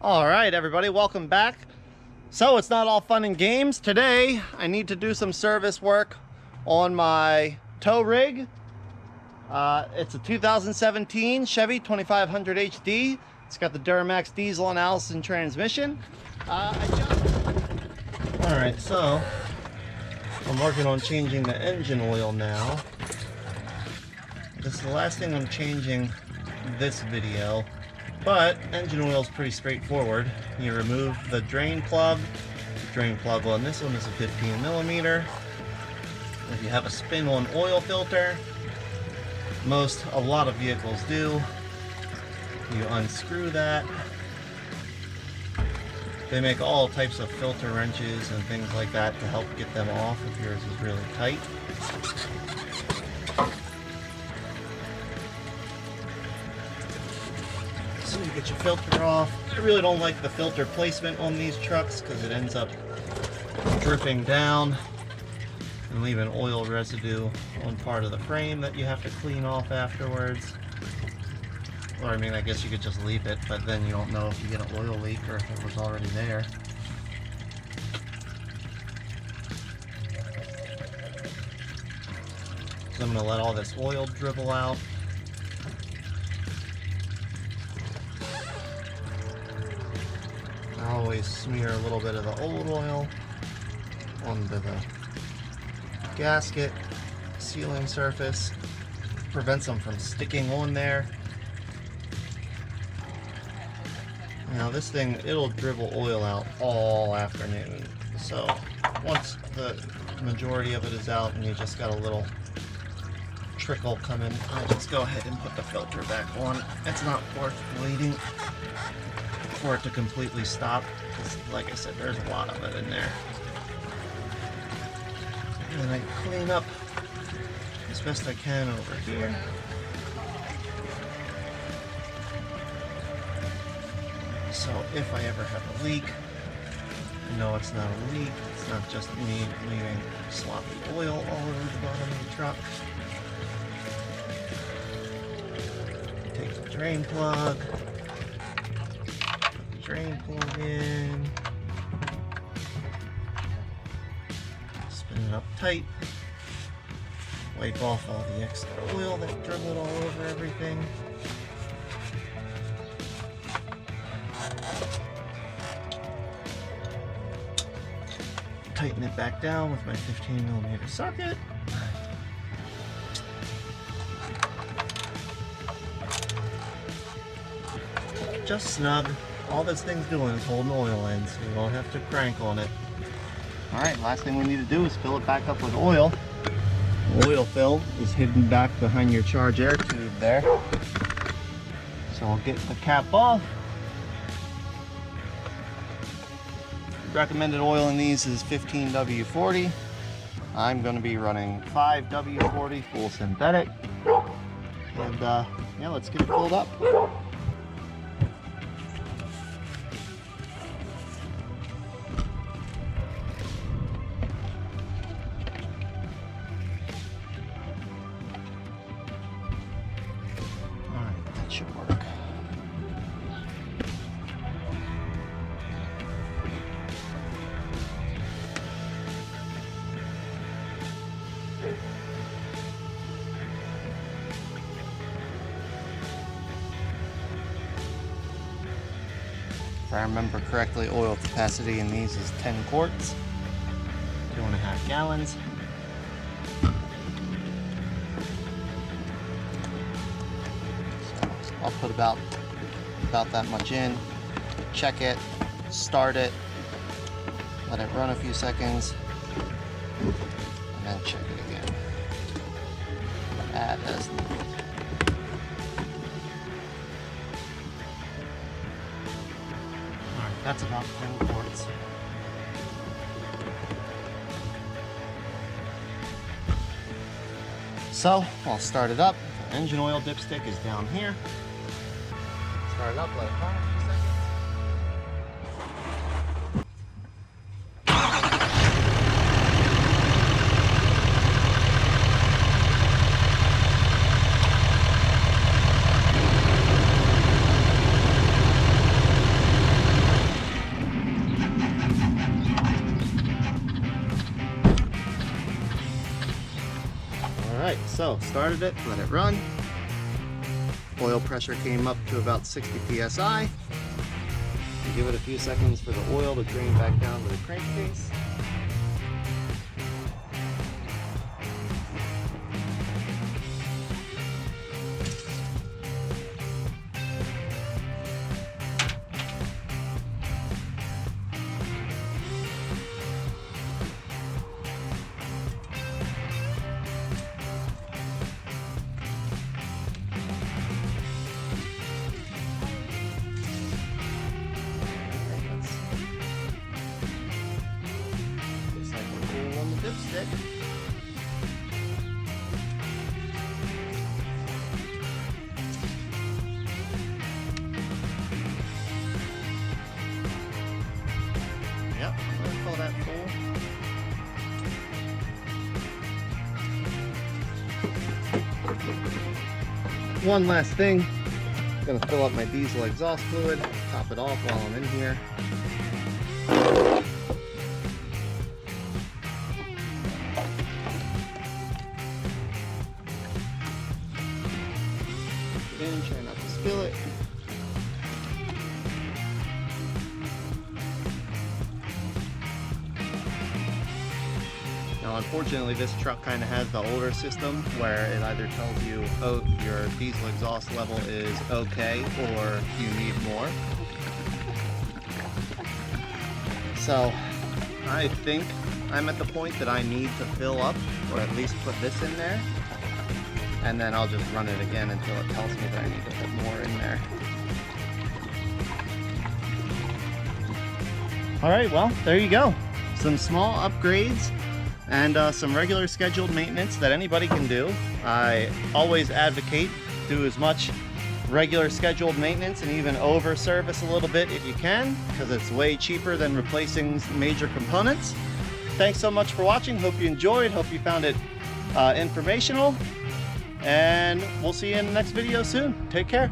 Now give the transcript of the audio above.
All right, everybody, welcome back. So it's not all fun and games. Today, I need to do some service work on my tow rig. It's a 2017 Chevy 2500 HD. It's got the DURAMAX diesel and Allison transmission. All right, so I'm working on changing the engine oil now. This is the last thing I'm changing this video. But engine oil is pretty straightforward. You remove the drain plug. The drain plug on this one is a 15mm. If you have a spin-on oil filter, a lot of vehicles do, you unscrew that. They make all types of filter wrenches and things like that to help get them off if yours is really tight. So you get your filter off. I really don't like the filter placement on these trucks because it ends up dripping down and leaving oil residue on part of the frame that you have to clean off afterwards. Or I mean, I guess you could just leave it, but then you don't know if you get an oil leak or if it was already there. So I'm going to let all this oil dribble out. I always smear a little bit of the old oil onto the gasket sealing surface. Prevents them from sticking on there. Now this thing, it'll dribble oil out all afternoon. So once the majority of it is out and you just got a little trickle coming, I'll just go ahead and put the filter back on. It's not worth waiting for it to completely stop, because like I said, there's a lot of it in there. And then I clean up as best I can over here. So if I ever have a leak, I know it's not a leak, it's not just me leaving sloppy oil all over the bottom of the truck. Take the drain plug, drain plug in, spin it up tight, wipe off all the extra oil that dribbled all over everything. Tighten it back down with my 15mm socket. Just snug. All this thing's doing is holding oil in, so you don't have to crank on it. Alright, last thing we need to do is fill it back up with oil. The oil fill is hidden back behind your charge air tube there. So I'll get the cap off. Recommended oil in these is 15W40. I'm going to be running 5W40 full synthetic. And yeah, let's get it filled up. Should work. If I remember correctly, oil capacity in these is 10 quarts, 2.5 gallons. I'll put about that much in, check it, start it, let it run a few seconds, and then check it again. Add as needed. Alright, that's about 10 quarts. So, I'll start it up. The engine oil dipstick is down here. Start it up, let it run a few seconds. So started it, let it run. Oil pressure came up to about 60 psi. Give it a few seconds for the oil to drain back down to the crankcase. Dipstick. Yep, I'm gonna call that full. One last thing. I'm gonna fill up my diesel exhaust fluid, top it off while I'm in here. Try not to spill it. Now unfortunately this truck kind of has the older system where it either tells you, oh, your diesel exhaust level is okay or you need more. So I think I'm at the point that I need to fill up, or at least put this in there. And then I'll just run it again until it tells me that I need to put more in there. All right, well, there you go. Some small upgrades and some regular scheduled maintenance that anybody can do. I always advocate do as much regular scheduled maintenance and even over service a little bit if you can, because it's way cheaper than replacing major components. Thanks so much for watching. Hope you enjoyed. Hope you found it informational. And we'll see you in the next video soon. Take care.